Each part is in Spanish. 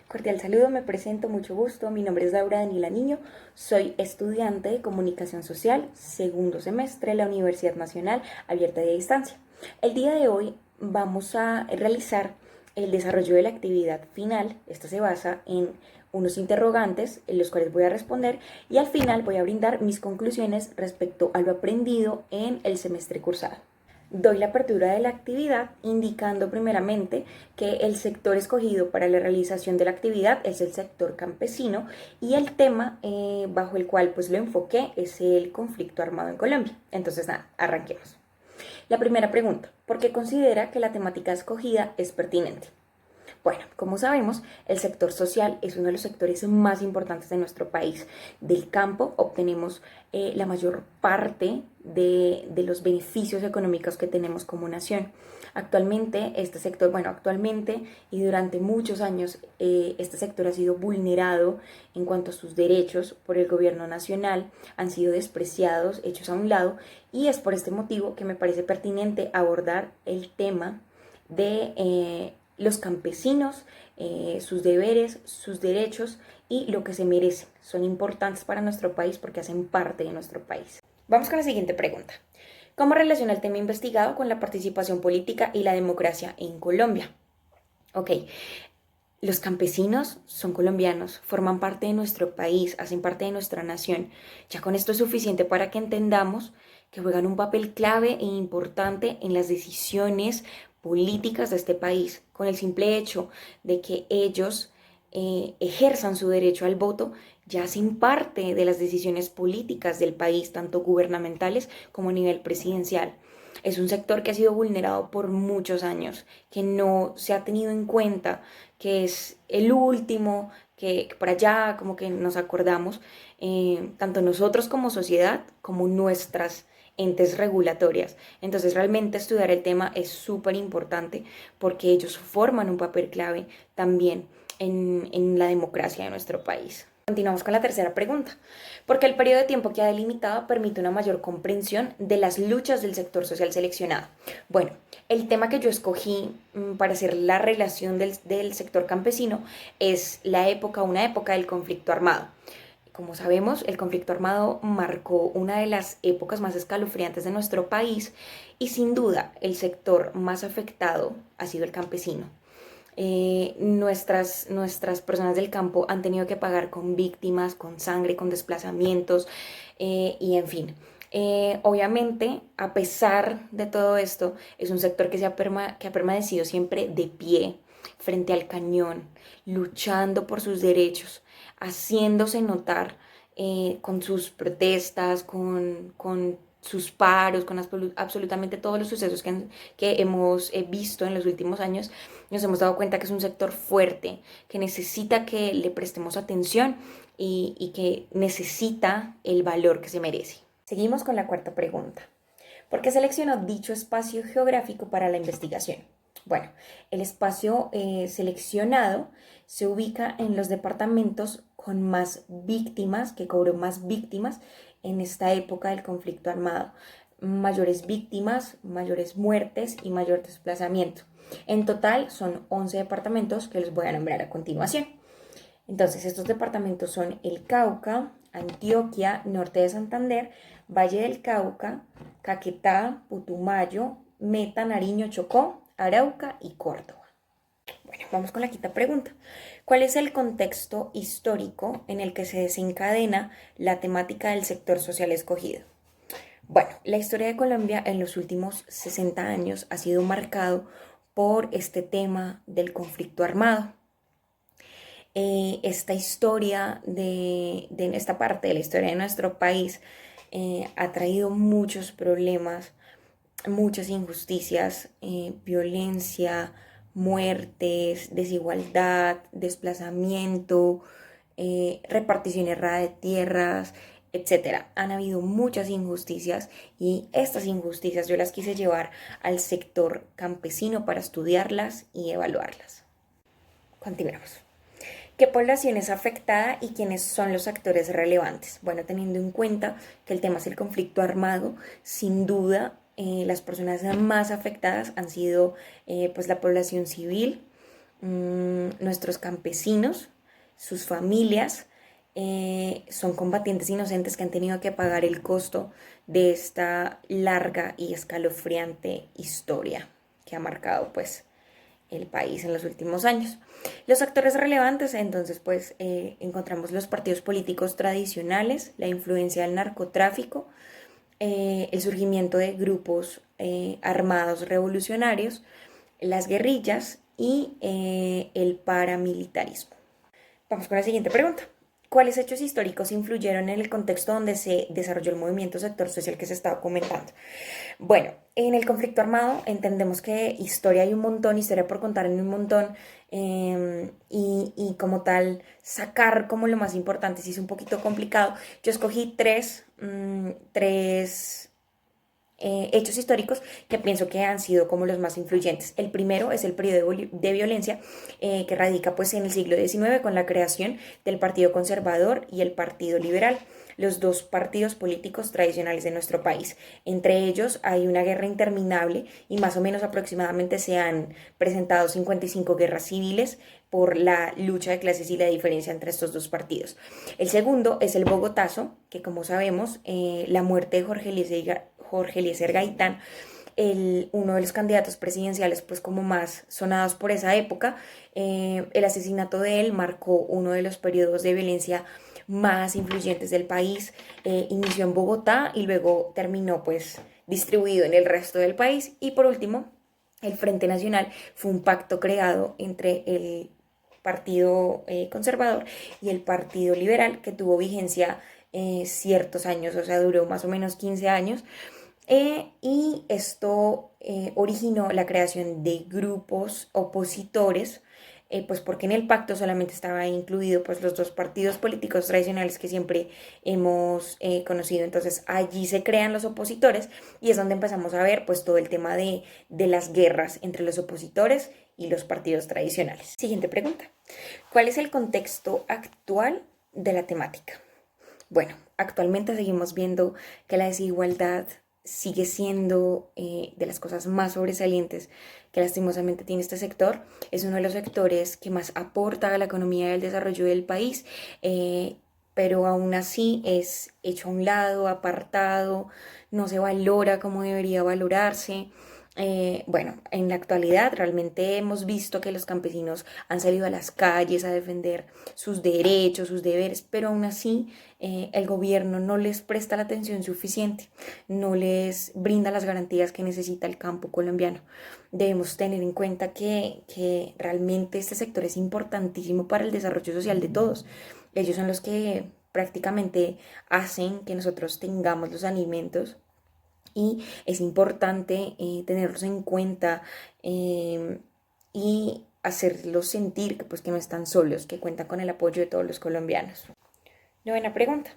Cordial saludo, me presento, mucho gusto. Mi nombre es Laura Daniela Niño, soy estudiante de Comunicación Social, segundo semestre de la Universidad Nacional Abierta y a Distancia. El día de hoy vamos a realizar el desarrollo de la actividad final. Esta se basa en unos interrogantes en los cuales voy a responder y al final voy a brindar mis conclusiones respecto a lo aprendido en el semestre cursado. Doy la apertura de la actividad indicando primeramente que el sector escogido para la realización de la actividad es el sector campesino y el tema bajo el cual pues lo enfoqué es el conflicto armado en Colombia. Entonces nada, arranquemos. La primera pregunta, ¿por qué considera que la temática escogida es pertinente? Bueno, como sabemos, el sector social es uno de los sectores más importantes de nuestro país. Del campo obtenemos la mayor parte de los beneficios económicos que tenemos como nación. Actualmente este sector, actualmente y durante muchos años este sector ha sido vulnerado en cuanto a sus derechos por el gobierno nacional, han sido despreciados, hechos a un lado, y es por este motivo que me parece pertinente abordar el tema de los campesinos, sus deberes, sus derechos y lo que se merecen. Son importantes para nuestro país porque hacen parte de nuestro país. Vamos con la siguiente pregunta. ¿Cómo relaciona el tema investigado con la participación política y la democracia en Colombia? Ok, los campesinos son colombianos, forman parte de nuestro país, hacen parte de nuestra nación. Ya con esto es suficiente para que entendamos que juegan un papel clave e importante en las decisiones políticas de este país, con el simple hecho de que ellos ejerzan su derecho al voto, ya hacen parte de las decisiones políticas del país, tanto gubernamentales como a nivel presidencial. Es un sector que ha sido vulnerado por muchos años, que no se ha tenido en cuenta, que es el último, que por allá como que nos acordamos, tanto nosotros como sociedad, como nuestras entes regulatorias. Entonces realmente estudiar el tema es súper importante porque ellos forman un papel clave también en la democracia de nuestro país. Continuamos con la tercera pregunta. ¿Por qué el periodo de tiempo que ha delimitado permite una mayor comprensión de las luchas del sector social seleccionado? Bueno, el tema que yo escogí para hacer la relación del sector campesino es una época del conflicto armado. Como sabemos, el conflicto armado marcó una de las épocas más escalofriantes de nuestro país y sin duda el sector más afectado ha sido el campesino. Nuestras personas del campo han tenido que pagar con víctimas, con sangre, con desplazamientos y en fin. Obviamente, a pesar de todo esto, es un sector que ha permanecido siempre de pie frente al cañón, luchando por sus derechos, haciéndose notar con sus protestas, con sus paros, con absolutamente todos los sucesos que hemos visto en los últimos años. Nos hemos dado cuenta que es un sector fuerte, que necesita que le prestemos atención y que necesita el valor que se merece. Seguimos con la cuarta pregunta. ¿Por qué seleccionó dicho espacio geográfico para la investigación? Bueno, el espacio seleccionado se ubica en los departamentos con más víctimas, que cobró más víctimas en esta época del conflicto armado. Mayores víctimas, mayores muertes y mayor desplazamiento. En total son 11 departamentos que les voy a nombrar a continuación. Entonces, estos departamentos son el Cauca, Antioquia, Norte de Santander, Valle del Cauca, Caquetá, Putumayo, Meta, Nariño, Chocó, Arauca y Córdoba. Bueno, vamos con la quinta pregunta. ¿Cuál es el contexto histórico en el que se desencadena la temática del sector social escogido? Bueno, la historia de Colombia en los últimos 60 años ha sido marcado por este tema del conflicto armado. Esta historia esta parte de la historia de nuestro país ha traído muchos problemas, muchas injusticias, violencia, muertes, desigualdad, desplazamiento, repartición errada de tierras, etcétera. Han habido muchas injusticias y estas injusticias yo las quise llevar al sector campesino para estudiarlas y evaluarlas. Continuamos. ¿Qué población es afectada y quiénes son los actores relevantes? Bueno, teniendo en cuenta que el tema es el conflicto armado, sin duda las personas más afectadas han sido pues la población civil, Nuestros campesinos, sus familias, son combatientes inocentes que han tenido que pagar el costo de esta larga y escalofriante historia que ha marcado pues el país en los últimos años. Los actores relevantes, entonces, pues encontramos los partidos políticos tradicionales, la influencia del narcotráfico, el surgimiento de grupos armados revolucionarios, las guerrillas y el paramilitarismo. Vamos con la siguiente pregunta. ¿Cuáles hechos históricos influyeron en el contexto donde se desarrolló el movimiento sector social que se estaba comentando? Bueno, en el conflicto armado entendemos que historia hay un montón, historia por contar en un montón, y como tal sacar como lo más importante sí es un poquito complicado. Yo escogí tres hechos históricos que pienso que han sido como los más influyentes. El primero es el periodo de violencia que radica pues en el siglo XIX con la creación del Partido Conservador y el Partido Liberal, los dos partidos políticos tradicionales de nuestro país. Entre ellos hay una guerra interminable y más o menos aproximadamente se han presentado 55 guerras civiles por la lucha de clases y la diferencia entre estos dos partidos. El segundo es el Bogotazo, que como sabemos, la muerte de Jorge Eliezer Gaitán, uno de los candidatos presidenciales pues como más sonados por esa época, el asesinato de él marcó uno de los periodos de violencia más influyentes del país. Inició en Bogotá y luego terminó pues distribuido en el resto del país. Y por último, el Frente Nacional fue un pacto creado entre el Partido Conservador y el Partido Liberal que tuvo vigencia ciertos años, o sea, duró más o menos 15 años. Y esto originó la creación de grupos opositores, pues porque en el pacto solamente estaba incluido pues los dos partidos políticos tradicionales que siempre hemos conocido. Entonces allí se crean los opositores y es donde empezamos a ver pues todo el tema de las guerras entre los opositores y los partidos tradicionales. Siguiente pregunta. ¿Cuál es el contexto actual de la temática? Bueno, actualmente seguimos viendo que la desigualdad sigue siendo de las cosas más sobresalientes que lastimosamente tiene este sector. Es uno de los sectores que más aporta a la economía y al desarrollo del país, pero aún así es hecho a un lado, apartado, no se valora como debería valorarse. Bueno, en la actualidad realmente hemos visto que los campesinos han salido a las calles a defender sus derechos, sus deberes, pero aún así el gobierno no les presta la atención suficiente, no les brinda las garantías que necesita el campo colombiano. Debemos tener en cuenta que realmente este sector es importantísimo para el desarrollo social de todos. Ellos son los que prácticamente hacen que nosotros tengamos los alimentos y es importante tenerlos en cuenta, y hacerlos sentir que, pues, que no están solos, que cuentan con el apoyo de todos los colombianos. Novena pregunta.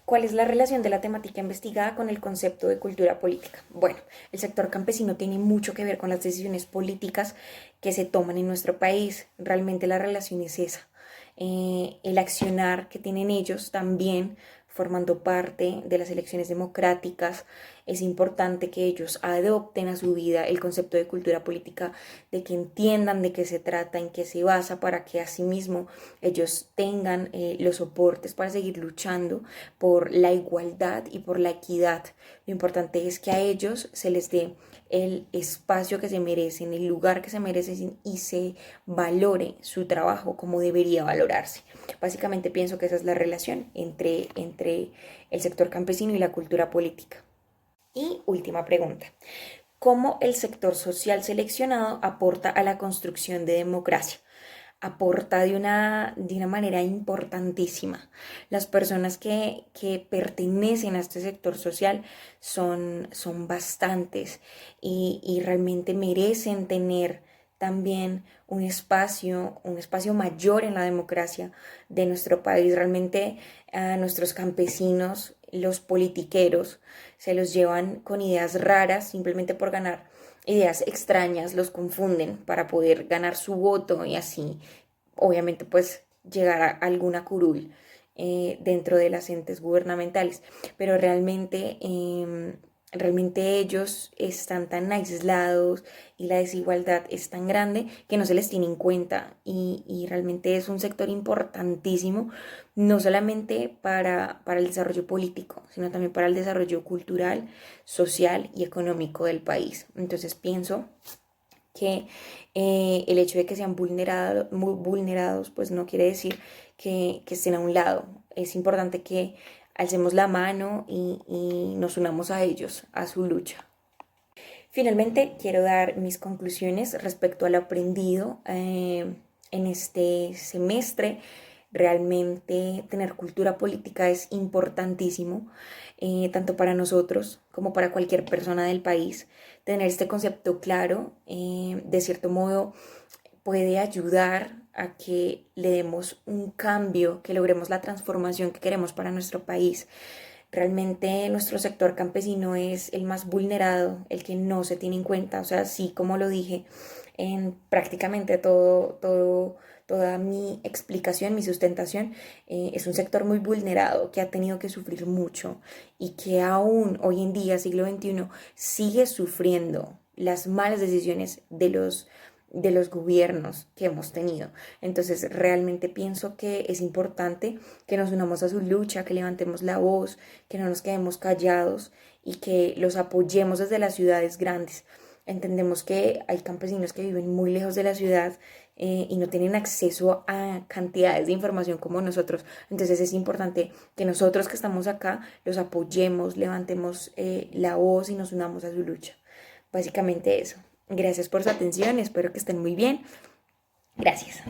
¿Cuál es la relación de la temática investigada con el concepto de cultura política? Bueno, el sector campesino tiene mucho que ver con las decisiones políticas que se toman en nuestro país. Realmente la relación es esa. El accionar que tienen ellos también formando parte de las elecciones democráticas. Es importante que ellos adopten a su vida el concepto de cultura política, de que entiendan de qué se trata, en qué se basa, para que asimismo ellos tengan los soportes para seguir luchando por la igualdad y por la equidad. Lo importante es que a ellos se les dé el espacio que se merecen, el lugar que se merecen y se valore su trabajo como debería valorarse. Básicamente pienso que esa es la relación entre el sector campesino y la cultura política. Y última pregunta. ¿Cómo el sector social seleccionado aporta a la construcción de democracia? Aporta de una manera importantísima. Las personas que pertenecen a este sector social son bastantes y realmente merecen tener también un espacio mayor en la democracia de nuestro país. Realmente a nuestros campesinos, los politiqueros, se los llevan con ideas raras simplemente por ganar ideas extrañas, los confunden para poder ganar su voto y así, obviamente, pues llegar a alguna curul dentro de las entes gubernamentales. Pero realmente Realmente ellos están tan aislados y la desigualdad es tan grande que no se les tiene en cuenta y realmente es un sector importantísimo, no solamente para el desarrollo político, sino también para el desarrollo cultural, social y económico del país. Entonces pienso que el hecho de que sean vulnerados, pues no quiere decir que estén a un lado. Es importante que alcemos la mano y nos unamos a ellos, a su lucha. Finalmente, quiero dar mis conclusiones respecto a lo aprendido en este semestre. Realmente tener cultura política es importantísimo, tanto para nosotros como para cualquier persona del país. Tener este concepto claro, de cierto modo, puede ayudar a que le demos un cambio, que logremos la transformación que queremos para nuestro país. Realmente nuestro sector campesino es el más vulnerado, el que no se tiene en cuenta. O sea, sí, como lo dije, en prácticamente toda mi explicación, mi sustentación, es un sector muy vulnerado que ha tenido que sufrir mucho y que aún hoy en día, siglo XXI, sigue sufriendo las malas decisiones de los gobiernos que hemos tenido. Entonces, realmente pienso que es importante que nos unamos a su lucha, que levantemos la voz, que no nos quedemos callados y que los apoyemos desde las ciudades grandes. Entendemos que hay campesinos que viven muy lejos de la ciudad y no tienen acceso a cantidades de información como nosotros. Entonces es importante que nosotros que estamos acá los apoyemos, levantemos la voz y nos unamos a su lucha. Básicamente eso. Gracias por su atención, espero que estén muy bien. Gracias.